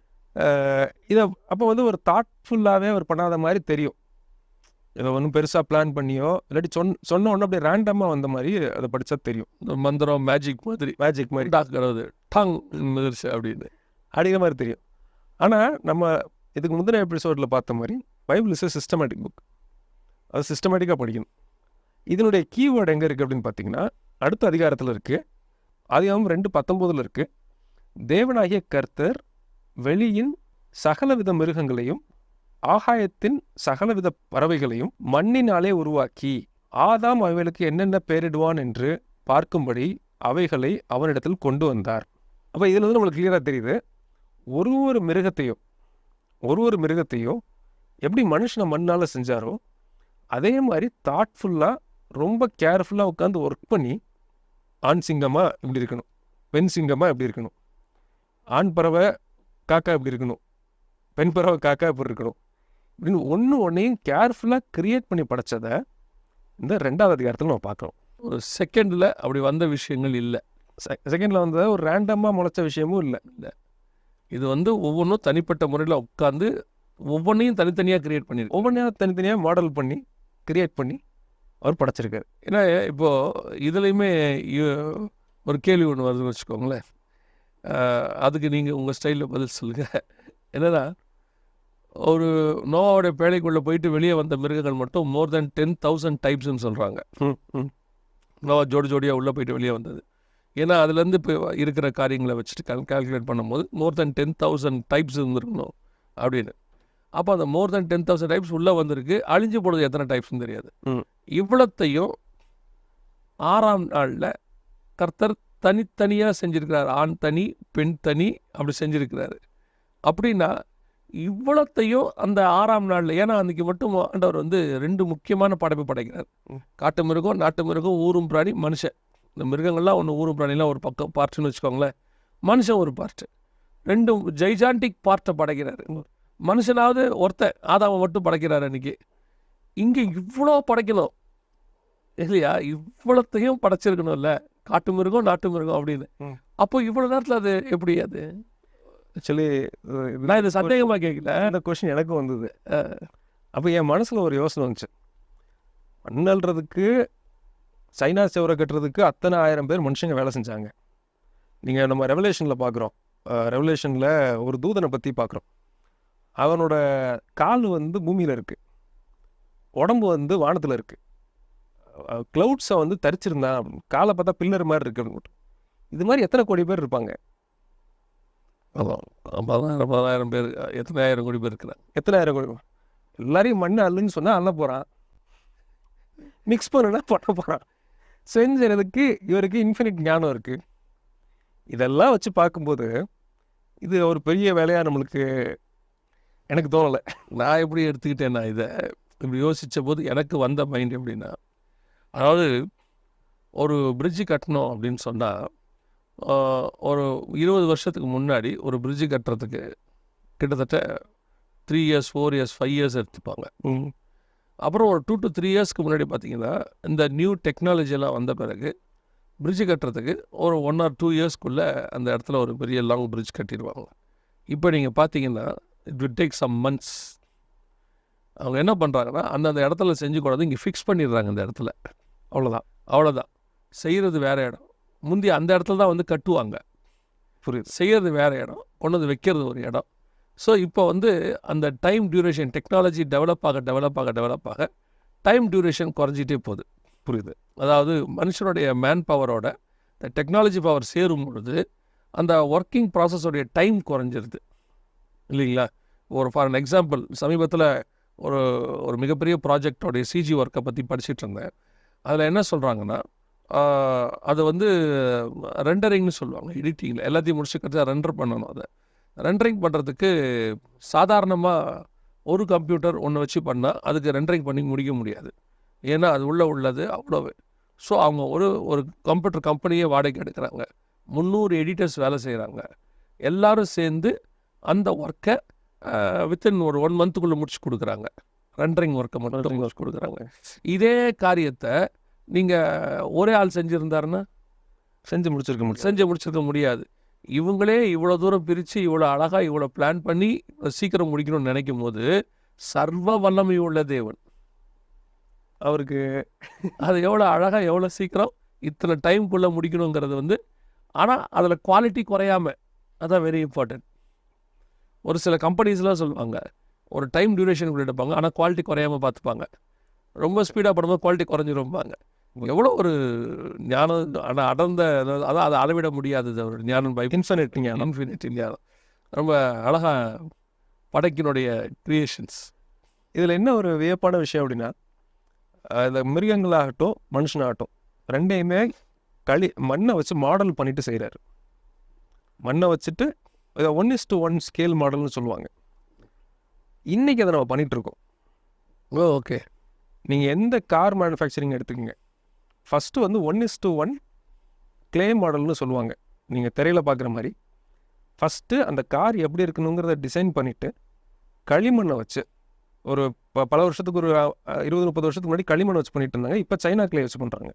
இதை அப்போ வந்து ஒரு தாட்ஃபுல்லாகவே அவர் பண்ணாத மாதிரி தெரியும். இதை ஒன்றும் பெருசாக பிளான் பண்ணியோ இல்லாட்டி சொன்ன ஒன்று அப்படியே ரேண்டமாக வந்த மாதிரி அதை படித்தா தெரியும். இந்த மந்திரம் மேஜிக் மாதிரி டாக்டர் டங் மிதிர்ச்சு அப்படின்னு அப்படிங்கிற மாதிரி தெரியும். ஆனால் நம்ம இதுக்கு முந்தின எபிசோடில் பார்த்த மாதிரி பைபிள் இஸ் சிஸ்டமேட்டிக் புக். அது சிஸ்டமேட்டிக்காக படிக்கணும். இதனுடைய கீவேர்டு எங்கே இருக்குது அப்படின்னு பார்த்தீங்கன்னா அடுத்த அதிகாரத்தில் இருக்குது. ஆதியாகமம் 2:19 இருக்குது. தேவனாகிய கர்த்தர் வெளியின் சகலவித மிருகங்களையும் ஆகாயத்தின் சகலவித பறவைகளையும் மண்ணினாலே உருவாக்கி ஆதாம் அவைகளுக்கு என்னென்ன பெயரிடுவான் என்று பார்க்கும்படி அவைகளை அவனிடத்தில் கொண்டு வந்தார். அப்போ இதில் வந்து நம்மளுக்கு கிளியராக தெரியுது, ஒரு ஒரு மிருகத்தையும் எப்படி மனுஷனை மண்ணால் செஞ்சாரோ அதே மாதிரி தாட்ஃபுல்லாக ரொம்ப கேர்ஃபுல்லாக உட்காந்து ஒர்க் பண்ணி ஆண் சிங்கமாக இப்படி இருக்கணும், பெண் சிங்கமாக இப்படி இருக்கணும், ஆண் பறவை காக்கா இப்படி இருக்கணும், பெண் பறவை காக்கா இப்படி இருக்கணும் அப்படின்னு ஒன்றையும் கேர்ஃபுல்லாக கிரியேட் பண்ணி படைச்சதை இந்த 2வது அதிகாரத்தில் நம்ம பார்க்குறோம். ஒரு செகண்டில் அப்படி வந்த விஷயங்கள் இல்லை. செகண்டில் வந்த ஒரு ரேண்டமாக முளைச்ச விஷயமும் இல்லை. இது வந்து ஒவ்வொன்றும் தனிப்பட்ட முறையில் உட்காந்து ஒவ்வொன்றையும் தனித்தனியாக கிரியேட் பண்ணியிருக்கு. ஒவ்வொன்றையும் தனித்தனியாக மாடல் பண்ணி கிரியேட் பண்ணி அவர் படைச்சிருக்காரு. ஏன்னா இப்போது இதுலேயுமே ஒரு கேள்வி ஒன்று வருதுன்னு வச்சுக்கோங்களேன். அதுக்கு நீங்கள் உங்கள் ஸ்டைலில் பதில் சொல்லுங்கள். என்னன்னா, ஒரு நோவாவோட பேழைக்குள்ளே போயிட்டு வெளியே வந்த மிருகங்கள் மட்டும் மோர் தென் 10,000 டைப்ஸ்ன்னு சொல்கிறாங்க. நோவா ஜோடியாக உள்ளே போயிட்டு வெளியே வந்தது. ஏன்னா அதுலேருந்து இப்போ இருக்கிற காரியங்களை வச்சுட்டு கால்குலேட் பண்ணும்போது மோர் தென் 10,000 டைப்ஸ் இருந்துருக்கணும் அப்படின்னு. அப்போ அந்த மோர் தென் 10,000 டைப்ஸ் உள்ளே வந்திருக்கு. அழிஞ்சு போடுறது எத்தனை டைப்ஸ்னு தெரியாது. இவ்வளத்தையும் 6ஆம் நாளில் கர்த்தர் தனித்தனியாக செஞ்சுருக்கிறார். ஆண் தனி பெண் தனி அப்படி செஞ்சுருக்கிறாரு. அப்படின்னா இவ்வளத்தையும் அந்த 6ஆம் நாளில், ஏன்னா அன்றைக்கி மட்டும் ஆண்டவர் வந்து 2 முக்கியமான படைப்பு படைக்கிறார். காட்டு மிருகம், நாட்டு மிருகம், ஊரும் பிராணி, மனுஷன். இந்த மிருகங்கள்லாம் ஒன்று, ஊரும் பிராணிலாம் ஒரு பக்கம் பார்ட்டுன்னு வச்சுக்கோங்களேன். மனுஷன் ஒரு பார்ட்டு. 2 ஜைஜாண்டிக் பார்ட்டை படைக்கிறாரு. மனுஷனாவது ஒருத்தன் ஆதாமை மட்டும் படைக்கிறாரு அன்றைக்கி. இங்கே இவ்வளோ படைக்கணும் இல்லையா? இவ்வளோத்தையும் படைச்சிருக்கணும்ல, காட்டு மிருகம் நாட்டு மிருகம் அப்படின்னு. அப்போ இவ்வளோ நேரத்தில் அது எப்படி? அது ஆக்சுவலி நான் இது சந்தேகமாக கேட்கல, இந்த கொஷின் எனக்கும் வந்தது. அப்போ என் மனசில் ஒரு யோசனை வந்துச்சு. மண்ணல்றதுக்கு சைனா செவரை கட்டுறதுக்கு அத்தனை 1000 பேர் மனுஷங்க வேலை செஞ்சாங்க. நீங்கள் நம்ம ரெவலேஷனில் பார்க்குறோம். ரெவலேஷனில் ஒரு தூதனை பற்றி பார்க்குறோம். அவனோட கால் வந்து பூமியில் இருக்குது, உடம்பு வந்து வானத்தில் இருக்குது. க்ளவுட்ஸை வந்து தரிச்சிருந்தான், காலை பார்த்தா பில்லர் மாதிரி இருக்கு. இது மாதிரி எத்தனை கோடி பேர் இருப்பாங்க? 50,000 பேர். எத்தனை 1000 கோடி பேர் இருக்கிறாங்க? எத்தனை 1000 கோடி? எல்லாரையும் மண் அல்லுன்னு சொன்னால் அள்ள போகிறான், மிக்ஸ் பண்ணுன்னா பண்ண போகிறான். செஞ்சதுக்கு இவருக்கு இன்ஃபினிட் ஞானம் இருக்குது. இதெல்லாம் வச்சு பார்க்கும்போது இது ஒரு பெரிய வேலையாக நம்மளுக்கு எனக்கு தோணலை. நான் எப்படி எடுத்துக்கிட்டேன்னா, இதை இப்படி யோசித்த போது எனக்கு வந்த மைண்ட் எப்படின்னா, அதாவது ஒரு பிரிட்ஜு கட்டணும் அப்படின்னு சொன்னால் ஒரு 20 வருஷத்துக்கு முன்னாடி ஒரு பிரிட்ஜு கட்டுறதுக்கு கிட்டத்தட்ட 3 years 4 years 5 years எடுத்துப்பாங்க. அப்புறம் ஒரு 2 to 3 yearsக்கு முன்னாடி பார்த்திங்கன்னா இந்த நியூ டெக்னாலஜியெல்லாம் வந்த பிறகு பிரிட்ஜு கட்டுறதுக்கு ஒரு 1 or 2 yearsக்குள்ளே அந்த இடத்துல ஒரு பெரிய லாங் பிரிட்ஜ் கட்டிடுவாங்க. இப்போ நீங்கள் பார்த்தீங்கன்னா it will take some months. அவங்க என்ன பண்ணுறாங்கன்னா அந்தந்த இடத்துல செஞ்சு கொண்டாந்து இங்கே ஃபிக்ஸ் பண்ணிடுறாங்க. இந்த இடத்துல அவ்வளோதான் செய்கிறது வேறு இடம். முந்தி அந்த இடத்துல தான் வந்து கட்டுவாங்க. புரியுது? செய்கிறது வேறு இடம், கொண்டு வந்து வைக்கிறது ஒரு இடம். ஸோ இப்போ வந்து அந்த டைம் டியூரேஷன், டெக்னாலஜி டெவலப் ஆக டைம் டியூரேஷன் குறைஞ்சிட்டே போகுது. புரியுது? அதாவது மனுஷனுடைய மேன் பவரோட இந்த டெக்னாலஜி பவர் சேரும் பொழுது அந்த ஒர்க்கிங் ப்ராசஸோடைய டைம் குறைஞ்சிருது இல்லைங்களா? ஃபார் அன் எக்ஸாம்பிள், சமீபத்தில் ஒரு மிகப்பெரிய ப்ராஜெக்டோடைய சிஜி ஒர்க்கை பற்றி படிச்சுட்டு இருந்தேன். அதில் என்ன சொல்கிறாங்கன்னா, அது வந்து ரெண்டரிங்னு சொல்லுவாங்க. எடிட்டிங்கில் எல்லாத்தையும் முடிச்சுக்கிறது ரெண்டர் பண்ணணும். அதை ரெண்டரிங் பண்ணுறதுக்கு சாதாரணமாக ஒரு கம்ப்யூட்டர் ஒன்று வச்சு பண்ணால் அதுக்கு ரெண்டரிங் பண்ணி முடிக்க முடியாது. ஏன்னா அது உள்ளது அவ்வளவு. ஸோ அவங்க ஒரு கம்ப்யூட்டர் கம்பெனியே வாடகை எடுக்கிறாங்க. 300 எடிட்டர்ஸ் வேலை செய்கிறாங்க. எல்லோரும் சேர்ந்து அந்த ஒர்க்கை வித்தின் ஒரு 1 monthக்குள்ளே முடிச்சு கொடுக்குறாங்க. ரெண்டரிங் ஒர்க்கை மட்டும் முடிச்சு கொடுக்குறாங்க. இதே காரியத்தை நீங்கள் ஒரே ஆள் செஞ்சுருந்தாருன்னா செஞ்சு முடிச்சிருக்க செஞ்சு முடிச்சிருக்க முடியாது. இவங்களே இவ்வளோ தூரம் பிரித்து இவ்வளோ அழகாக இவ்வளோ பிளான் பண்ணி சீக்கிரம் முடிக்கணும்னு நினைக்கும் போது சர்வ வல்லமை உள்ள தேவன் அவருக்கு அது எவ்வளோ அழகாக எவ்வளோ சீக்கிரம் இத்தனை டைம்குள்ளே முடிக்கணுங்கிறது வந்து, ஆனால் அதில் குவாலிட்டி குறையாம, அதான் வெரி இம்பார்ட்டன்ட். ஒரு சில கம்பெனிஸ்லாம் சொல்லுவாங்க ஒரு டைம் டியூரேஷனுக்குள்ள எடுப்பாங்க, ஆனால் குவாலிட்டி குறையாமல் பார்த்துப்பாங்க. ரொம்ப ஸ்பீடாக பண்ணும்போது குவாலிட்டி குறைஞ்சிருப்பாங்க. எவ்வளோ ஒரு ஞானம், ஆனால் அடர்ந்த, அதான் அதை அளவிட முடியாதது ஒரு ஞானம். இன்ஃபினிட் ஞானம். இன்ஃபினிட்டி ஞானம் ரொம்ப அழகாக படைக்கினுடைய கிரியேஷன்ஸ். இதில் என்ன ஒரு வியப்பான விஷயம் அப்படின்னா, இந்த மிருகங்களாகட்டும் மனுஷனாகட்டும் ரெண்டையுமே மண்ணை வச்சு மாடல் பண்ணிட்டு செய்கிறாரு. மண்ணை வச்சுட்டு இதை 1:1 ஸ்கேல் மாடல்னு சொல்லுவாங்க. இன்றைக்கி அதை நம்ம பண்ணிகிட்ருக்கோம். ஓகே, நீங்கள் எந்த கார் மேனுஃபேக்சரிங் எடுத்துக்கோங்க, ஃபஸ்ட்டு வந்து 1:1 கிளே மாடல்னு சொல்லுவாங்க. நீங்கள் திரையில் பார்க்குற மாதிரி ஃபஸ்ட்டு அந்த கார் எப்படி இருக்கணுங்கிறத டிசைன் பண்ணிவிட்டு களிமண்ணை வச்சு ஒரு பல வருஷத்துக்கு ஒரு 20-30 வருஷத்துக்கு முன்னாடி களிமண் வச்சு பண்ணிட்டு இருந்தாங்க. இப்போ சைனா கிளே வச்சு பண்ணுறாங்க.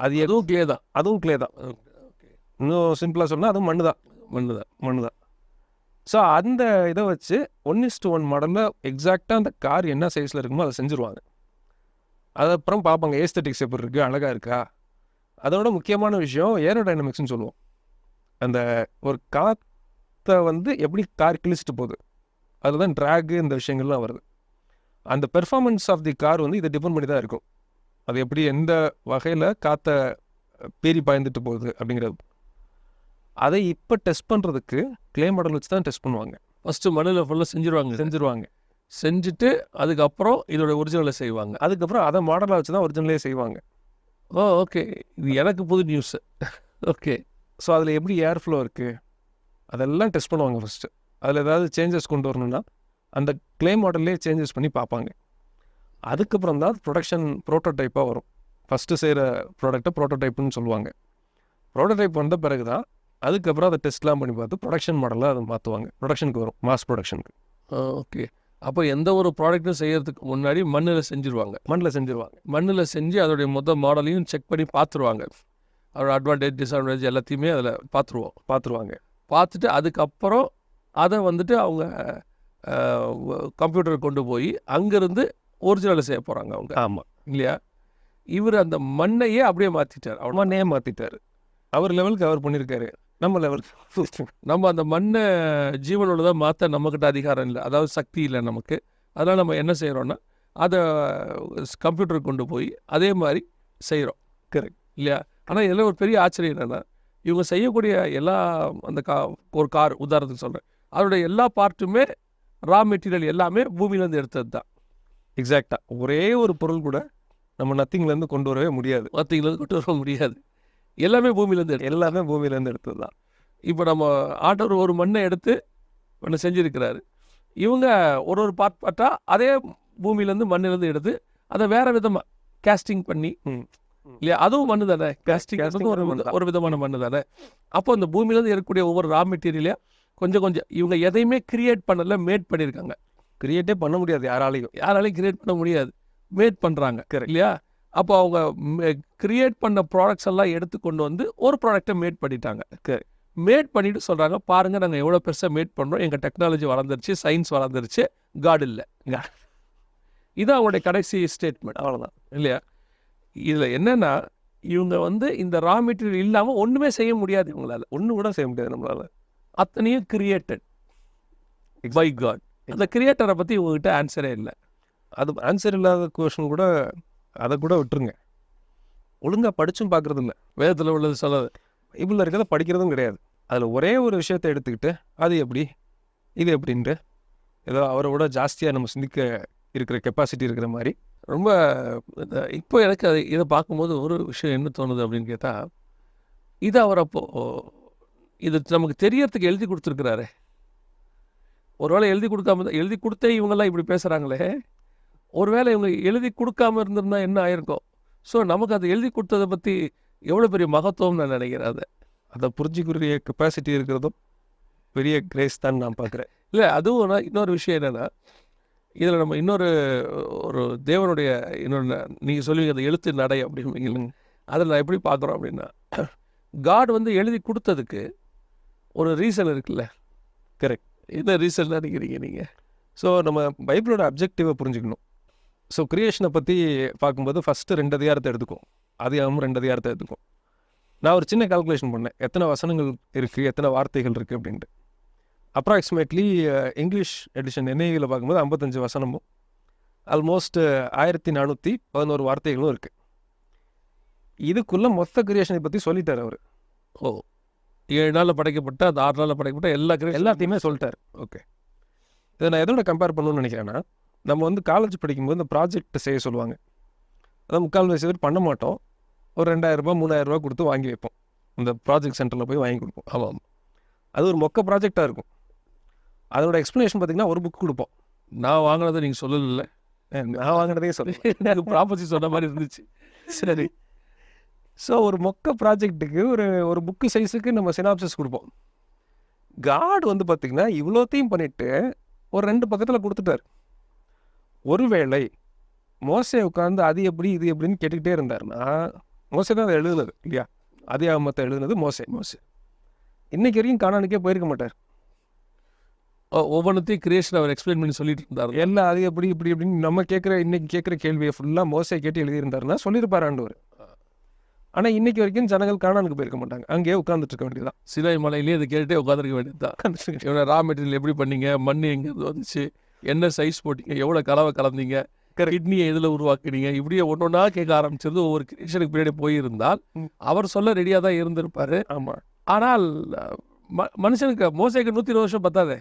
அது அதுவும் கிளே தான். அதுவும் கிளே தான். இன்னும் சிம்பிளாக சொன்னால் அதுவும் மண்ணு தான். மண்ணு தான். ஸோ அந்த இதை வச்சு 1:1 மாடலில் எக்ஸாக்டாக அந்த கார் என்ன சைஸில் இருக்குமோ அதை செஞ்சுருவாங்க. அதுக்கப்புறம் பார்ப்பாங்க ஏஸ்தட்டிக்ஸ் எப்படி இருக்குது, அழகாக இருக்கா. அதோட முக்கியமான விஷயம் ஏரோடைனமிக்ஸ்னு சொல்லுவோம். அந்த ஒரு காற்றை வந்து எப்படி கார் கிழிச்சிட்டு போகுது, அதுதான் ட்ராகு, இந்த விஷயங்கள்லாம் வருது. அந்த பெர்ஃபார்மன்ஸ் ஆஃப் தி கார் வந்து இதை டிபெண்ட் பண்ணி தான் இருக்கும். அது எப்படி எந்த வகையில் காற்றை பேரி பாய்ந்துட்டு போகுது அப்படிங்கிறது. அதை இப்போ டெஸ்ட் பண்ணுறதுக்கு கிளே மாடல் வச்சு தான் டெஸ்ட் பண்ணுவாங்க. ஃபஸ்ட்டு மண்ணில் ஃபுல்லாக செஞ்சுருவாங்க. செஞ்சுட்டு அதுக்கப்புறம் இதோட ஒரிஜினலை செய்வாங்க. அதுக்கப்புறம் அதை மாடலாக வச்சு தான் ஒரிஜினலே செய்வாங்க. ஓகே, இது எனக்கு புது நியூஸு. ஓகே, ஸோ அதில் எப்படி ஏர் ஃப்ளோ இருக்குது அதெல்லாம் டெஸ்ட் பண்ணுவாங்க ஃபஸ்ட்டு. அதில் ஏதாவது சேஞ்சஸ் கொண்டு வரணும்னா அந்த கிளே மாடல்லே சேஞ்சஸ் பண்ணி பார்ப்பாங்க. அதுக்கப்புறம் தான் ப்ரொடக்ஷன் ப்ரோட்டோடைப்பாக வரும். ஃபஸ்ட்டு செய்கிற ப்ராடக்டை ப்ரோட்டோடைப்புன்னு சொல்லுவாங்க. ப்ரோட்டோடைப் வந்த பிறகு தான் அதுக்கப்புறம் அதை டெஸ்ட்லாம் பண்ணி பார்த்து ப்ரொடக்ஷன் மாடலாக அதை மாற்றுவாங்க. ப்ரொடக்ஷனுக்கு வரும், மாஸ் ப்ரொடக்ஷனுக்கு. ஓகே, அப்போ எந்த ஒரு ப்ராடக்ட்டும் செய்யறதுக்கு முன்னாடி மண்ணில் செஞ்சுருவாங்க. மண்ணில் செஞ்சு அதோடைய மொத்த மாடலையும் செக் பண்ணி பார்த்துருவாங்க. அதோட அட்வான்டேஜ் டிஸ்அட்வான்டேஜ் எல்லாத்தையுமே அதில் பார்த்துருவாங்க. பார்த்துட்டு அதுக்கப்புறம் அதை வந்துட்டு அவங்க கம்ப்யூட்டர் கொண்டு போய் அங்கேருந்து ஒரிஜினலை செய்ய போகிறாங்க அவங்க. ஆமாம் இல்லையா? இவர் அந்த மண்ணையே அப்படியே மாற்றிட்டார். மண்ணையே மாற்றிட்டார். அவர் லெவலுக்கு அவர் பண்ணியிருக்காரு. நம்ம லெவலுக்கு நம்ம அந்த மண்ணை ஜீவனோட மாற்ற நம்மக்கிட்ட அதிகாரம் இல்லை, அதாவது சக்தி இல்லை நமக்கு. அதனால் நம்ம என்ன செய்கிறோன்னா அதை கம்ப்யூட்டருக்கு கொண்டு போய் அதே மாதிரி செய்கிறோம். கரெக்ட் இல்லையா? ஆனால் இதில் ஒரு பெரிய ஆச்சரியம் என்னென்னா, இவங்க செய்யக்கூடிய எல்லா அந்த ஒரு கார் உதாரணத்துக்கு சொல்கிறேன், அதோடைய எல்லா பார்ட்டுமே ரா மெட்டீரியல் எல்லாமே பூமியிலேருந்து எடுத்தது தான். எக்ஸாக்டாக ஒரே ஒரு பொருள் கூட நம்ம நத்திங்லேருந்து கொண்டு வரவே முடியாது. எல்லாமே பூமியிலேருந்து எடுத்தது தான். இப்போ நம்ம ஆட்டோர் ஒரு மண்ணை எடுத்து ஒன்று செஞ்சுருக்கிறாரு. இவங்க ஒரு பார்ட்டாக அதே பூமியிலேருந்து மண்ணிலேருந்து எடுத்து அதை வேறு விதமாக கேஸ்டிங் பண்ணி, இல்லையா? அதுவும் மண்ணு தானே. கேஸ்டிங் ஒரு விதமான மண்ணு தானே. அப்போ அந்த பூமியிலேருந்து இருக்கக்கூடிய ஒவ்வொரு ரா மெட்டீரியலையும் கொஞ்சம் இவங்க எதையுமே கிரியேட் பண்ணல, மேட் பண்ணியிருக்காங்க. கிரியேட்டே பண்ண முடியாது, யாராலையும் கிரியேட் பண்ண முடியாது, மேட் பண்ணுறாங்க. இல்லையா? அப்போ அவங்க கிரியேட் பண்ண ப்ராடக்ட்ஸ் எல்லாம் எடுத்து கொண்டு வந்து ஒரு ப்ராடக்டை மேட் பண்ணிட்டாங்க. மேட் பண்ணிட்டு சொல்கிறாங்க, பாருங்கள் நாங்கள் எவ்வளோ பெருசாக மேட் பண்ணுறோம், எங்கள் டெக்னாலஜி வளர்ந்துருச்சு, சயின்ஸ் வளர்ந்துருச்சு, காட் இல்லை. இதுதான் அவங்களுடைய கடைசி ஸ்டேட்மெண்ட். அவ்வளோதான். இல்லையா? இதில் என்னென்னா, இவங்க வந்து இந்த ரா மெட்டீரியல் இல்லாமல் ஒன்றுமே செய்ய முடியாது. இவங்களால் ஒன்று கூட செய்ய முடியாது. நம்மளால் அத்தனையும் கிரியேட்டட் பை காட். அந்த கிரியேட்டரை பற்றி இவங்ககிட்ட ஆன்சரே இல்லை. அது ஆன்சர் இல்லாத கொஷின் கூட அதை கூட விட்டுருங்க. ஒழுங்காக படித்தும் பார்க்குறது இல்லை. வேதத்தில் உள்ளது சொல்லாது, பைபிளில் இருக்கிறத படிக்கிறதும் கிடையாது. அதில் ஒரே ஒரு விஷயத்தை எடுத்துக்கிட்டு அது எப்படி இது எப்படின்ட்டு ஏதோ அவரை விட ஜாஸ்தியாக நம்ம சிந்திக்க இருக்கிற கெப்பாசிட்டி இருக்கிற மாதிரி ரொம்ப. இப்போ எனக்கு இதை பார்க்கும்போது ஒரு விஷயம் என்ன தோணுது அப்படின்னு கேட்டால், இது அவர் அப்போது இது நமக்கு தெரியறதுக்கு எழுதி கொடுத்துருக்குறாரு. ஒருவேளை எழுதி கொடுத்தே இவங்கெல்லாம் இப்படி பேசுகிறாங்களே, ஒருவேளை இவங்க எழுதி கொடுக்காம இருந்திருந்தா என்ன ஆயிருக்கும்? ஸோ நமக்கு அதை எழுதி கொடுத்ததை பற்றி எவ்வளோ பெரிய மகத்துவம் நான் நினைக்கிறேன். அதை புரிஞ்சிக்கூடிய கெப்பாசிட்டி இருக்கிறதும் பெரிய கிரேஸ் தான் நான் பார்க்குறேன். இல்லை, அதுவும் இன்னொரு விஷயம் என்னென்னா, இதில் நம்ம இன்னொரு ஒரு தேவனுடைய இன்னொரு நீங்கள் சொல்லுவீங்க அந்த எழுத்து நடை அப்படிங்களா, அதில் நான் எப்படி பார்க்குறோம் அப்படின்னா, காட் வந்து எழுதி கொடுத்ததுக்கு ஒரு ரீசன் இருக்குல்ல. கரெக்ட். என்ன ரீசன் நினைக்கிறீங்க நீங்கள்? ஸோ நம்ம பைபிளோட அப்ஜெக்டிவை புரிஞ்சுக்கணும். ஸோ கிரியேஷனை பற்றி பார்க்கும்போது ஃபஸ்ட்டு 2 அதிகாரத்தை எடுத்துக்கும். அதிகாரம் 2 அதிகாரத்தை எடுத்துக்கும். நான் ஒரு சின்ன கால்குலேஷன் பண்ணேன், எத்தனை வசனங்கள் இருக்குது, எத்தனை வார்த்தைகள் இருக்குது அப்படின்ட்டு. அப்ராக்சிமேட்லி இங்கிலீஷ் எடிஷன் NIVல பார்க்கும்போது 55 வசனமும் ஆல்மோஸ்ட் 1411 வார்த்தைகளும் இருக்குது. இதுக்குள்ளே மொத்த கிரியேஷனை பற்றி சொல்லிட்டார் அவர். ஓ, 7 நாளில் படைக்கப்பட்ட அந்த 6 நாளில் படைக்கப்பட்ட எல்லாத்தையுமே சொல்லிட்டார். ஓகே, இதை நான் எதோட கம்பேர் பண்ணணும்னு நினைக்கிறேன்னா, நம்ம வந்து காலேஜ் படிக்கும்போது இந்த ப்ராஜெக்ட் செய்ய சொல்லுவாங்க. அதான் 3/4 பேர் பண்ண மாட்டோம். ஒரு 2000 ரூபா 3000 ரூபா கொடுத்து வாங்கி வைப்போம். இந்த ப்ராஜெக்ட் சென்டரில் போய் வாங்கி கொடுப்போம். ஆமாம், அது ஒரு மொக்க ப்ராஜெக்டாக இருக்கும். அதோட எக்ஸ்ப்ளனேஷன் பார்த்திங்கன்னா ஒரு புக் கொடுப்போம். நான் வாங்கினதை நீங்கள் சொல்லலை. நான் வாங்கினதே சொல்லுவேன், எனக்கு ப்ராப்பர்ட்டி சொன்ன மாதிரி இருந்துச்சு. சரி. ஸோ ஒரு மொக்க ப்ராஜெக்ட்டுக்கு ஒரு புக்கு சைஸுக்கு நம்ம சினாப்சிஸ் கொடுப்போம். காட் வந்து பார்த்திங்கன்னா இவ்வளோத்தையும் பண்ணிவிட்டு ஒரு 2 பக்கத்தில் கொடுத்துட்டார். ஒருவேளை மோசே உட்காந்து அது எப்படி இது எப்படின்னு கேட்டுக்கிட்டே இருந்தாருன்னா, மோசே தான் அதை எழுதுனது இல்லையா? அதிகாகமத்தை எழுதுனது மோசே. இன்னைக்கு வரைக்கும் கானானுக்கே போயிருக்க மாட்டார். ஒவ்வொன்றத்தையும் கிரியேஷன் அவர் எக்ஸ்பிளைன் பண்ணி சொல்லிட்டு இருந்தார். எல்லாம் அது எப்படி இப்படி இப்படின்னு நம்ம இன்னைக்கு கேட்குற கேள்வியை ஃபுல்லாக மோசே கேட்டு எழுதியிருந்தாருன்னா சொல்லியிருப்பார் ஆண்டவர். ஆனால் இன்னைக்கு வரைக்கும் ஜனங்கள் கானானுக்கு போயிருக்க மாட்டாங்க, அங்கேயே உட்காந்துட்டு இருக்க வேண்டியதான். சிலை மலையிலேயே அதை கேட்டுகிட்டே உட்காந்துருக்க வேண்டியது தான். இவனை ரா மெட்டீரியல் எப்படி பண்ணீங்க, மண் எங்கேருந்து வந்துச்சு, என்ன சைஸ் போட்டிங்க, எவ்வளோ கலவை கலந்தீங்க, கிட்னியை எதில் உருவாக்குனீங்க, இப்படியே ஒன்று ஒன்றா கேட்க ஆரம்பிச்சிருந்து ஒவ்வொரு கிரியேஷனுக்கு பின்னாடி போயிருந்தால் அவர் சொல்ல ரெடியாக தான் இருந்திருப்பார். ஆமாம். ஆனால் மனுஷனுக்கு மோசேக்கு 120 வருஷம் பத்தாது.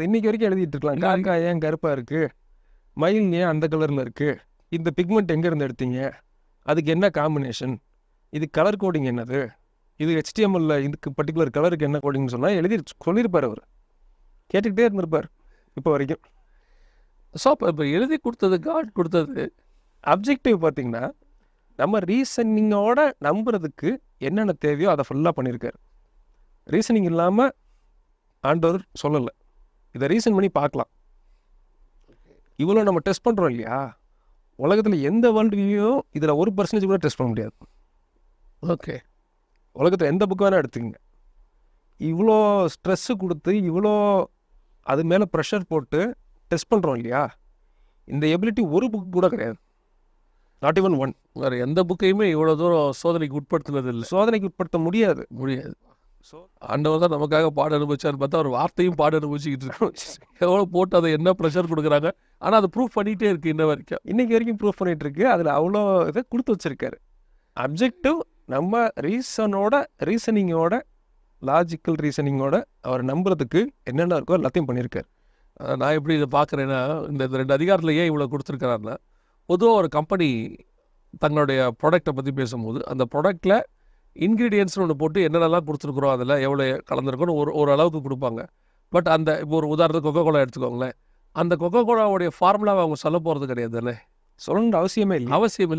இன்னைக்கு வரைக்கும் எழுதிட்டு இருக்கலாம். காக்கா ஏன் கருப்பாக இருக்குது, மயில் ஏன் அந்த கலரில் இருக்குது, இந்த பிக்மெண்ட் எங்கேருந்து எடுத்தீங்க, அதுக்கு என்ன காம்பினேஷன், இது கலர் கோடிங் என்னது, இது HTML இதுக்கு பர்டிகுலர் கலருக்கு என்ன கோடிங்னு சொன்னால் சொல்லியிருப்பார். அவர் கேட்டுக்கிட்டே இருந்திருப்பார் இப்போ வரைக்கும். ஸோ இப்போ எழுதி கொடுத்தது காட் கொடுத்தது அப்ஜெக்டிவ் பார்த்திங்கன்னா நம்ம ரீசனிங்கோட நம்புறதுக்கு என்னென்ன தேவையோ அதை ஃபுல்லாக பண்ணியிருக்காரு. ரீசனிங் இல்லாமல் ஆண்டவர் சொல்லலை, இதை ரீசன் பண்ணி பார்க்கலாம். இவ்வளோ நம்ம டெஸ்ட் பண்ணுறோம் இல்லையா, உலகத்தில் எந்த வேர்ல்டுலையும் இதில் 1% கூட டெஸ்ட் பண்ண முடியாது. ஓகே, உலகத்தில் எந்த புக்கு வேணால் எடுத்துக்கங்க, இவ்வளோ ஸ்ட்ரெஸ்ஸு கொடுத்து இவ்வளோ அது மேலே ப்ரெஷர் போட்டு டெஸ்ட் பண்ணுறோம் இல்லையா, இந்த எபிலிட்டி ஒரு புக் கூட கிடையாது. Not even one. வேறு எந்த புக்கையுமே இவ்வளோ தூரம் சோதனைக்கு உட்படுத்துனது இல்லை. சோதனைக்கு உட்படுத்த முடியாது. ஸோ ஆண்டவர் தான் நமக்காக பாடு அனுபவிச்சான்னு பார்த்தா ஒரு வார்த்தையும் பாடு அனுபவிச்சுக்கிட்டு இருக்கோம். எவ்வளோ போட்டு அதை என்ன ப்ரெஷர் கொடுக்குறாங்க, ஆனால் அதை ப்ரூஃப் பண்ணிகிட்டே இருக்குது இன்ன வரைக்கும். இன்றைக்கி வரைக்கும் ப்ரூஃப் பண்ணிகிட்டு இருக்கு. அதில் அவ்வளோ இதை கொடுத்து வச்சுருக்காரு. அப்ஜெக்டிவ் நம்ம ரீசனிங்கோட லாஜிக்கல் ரீசனிங்கோட அவர் நம்புறதுக்கு என்னென்ன இருக்கோ எல்லாத்தையும் பண்ணியிருக்காரு. நான் எப்படி இதை பார்க்குறேன்னா, இந்த 2 அதிகாரத்தில் ஏன் இவ்வளோ கொடுத்துருக்காருன்னா, பொதுவாக ஒரு கம்பெனி தங்களுடைய ப்ராடக்டை பற்றி பேசும்போது அந்த ப்ராடக்டில் இன்க்ரீடியன்ட்ஸ்னு ஒன்று போட்டு என்னென்னலாம் கொடுத்துருக்குறோம், அதில் எவ்வளோ கலந்துருக்கோன்னு ஒரு அளவுக்கு கொடுப்பாங்க. பட் அந்த இப்போ ஒரு உதாரணத்துக்கு கொக்கோ கோலா எடுத்துக்கோங்களேன், அந்த கொக்கோ கோலாவுடைய ஃபார்முலாவை அவங்க சொல்ல போகிறது கிடையாது தானே. சொல்லணுன்ற அவசியம்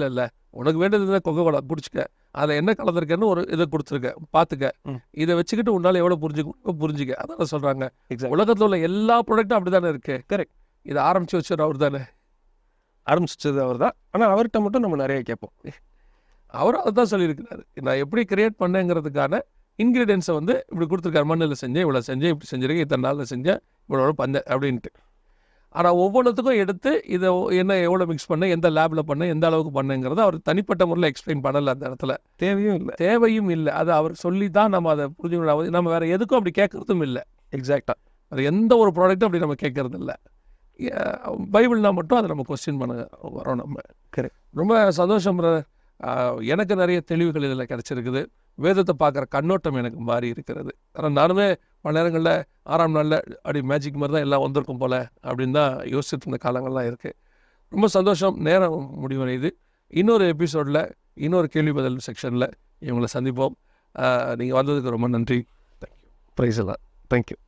இல்லை. உனக்கு வேண்டியது கொக்கோ கோலா குடிச்சிக்க, அதில் என்ன கலந்துருக்கேன்னு ஒரு இதை கொடுத்துருக்க, பார்த்துக்க, இதை வச்சுக்கிட்டு உன்னால் எவ்வளோ புரிஞ்சுக்க. அதான் சொல்கிறாங்க. உலகத்தில் உள்ள எல்லா ப்ராடக்ட்டும் அப்படி தானே இருக்கு. கரெக்ட். இதை ஆரம்பித்து வச்சது அவர் தானே. ஆரம்பிச்சது அவர் தான். ஆனால் அவர்கிட்ட மட்டும் நம்ம நிறைய கேட்போம். அவர் அதை தான் சொல்லியிருக்கிறாரு, நான் எப்படி கிரியேட் பண்ணேங்கிறதுக்கான இன்க்ரீடியன்ஸை வந்து இப்படி கொடுத்துருக்காரு. மண்ணில் செஞ்சேன், இவ்வளோ செஞ்சேன், இப்படி செஞ்சுருக்கேன், இத்தனை நாளில் செஞ்சேன், இவ்வளோ பண்ணேன் அப்படின்ட்டு. ஆனால் ஒவ்வொன்றுத்துக்கும் எடுத்து இதை என்ன எவ்வளோ மிக்ஸ் பண்ணேன், எந்த லேபில் பண்ணேன், எந்த அளவுக்கு பண்ணேங்கிறத அவர் தனிப்பட்ட முறையில் எக்ஸ்பிளைன் பண்ணலை. அந்த இடத்துல தேவையும் இல்லை. அதை அவர் சொல்லி தான் நம்ம அதை புரிஞ்சுக்கணும். நம்ம வேறு எதுக்கும் அப்படி கேட்குறதும் இல்லை. எக்ஸாக்டாக அது எந்த ஒரு ப்ராடக்ட்டும் அப்படி நம்ம கேட்குறது இல்லை. பைபிள்னால் மட்டும் அதை நம்ம கொஸ்டின் பண்ண வரோம் நம்ம. கரெக்ட். ரொம்ப சந்தோஷம். எனக்கு நிறைய தெளிவுகள் இதில் கிடச்சிருக்குது. வேதத்தை பார்க்குற கண்ணோட்டம் எனக்கு மாறி இருக்கிறது. ஆனால் நானுமே பல நேரங்களில் 6ஆம் நாளில் அப்படி மேஜிக் மாதிரி தான் எல்லாம் வந்திருக்கும் போல் அப்படின்னு தான் யோசிச்சுட்டு இருந்த காலங்கள்லாம் இருக்குது. ரொம்ப சந்தோஷம். நேரம் முடிவடையுது. இன்னொரு எபிசோடில் இன்னொரு கேள்வி பதில் செக்ஷனில் இவங்களை சந்திப்போம். நீங்கள் வந்ததுக்கு ரொம்ப நன்றி. தேங்க்யூ. ப்ரைஸ் எல்லாம். தேங்க்யூ.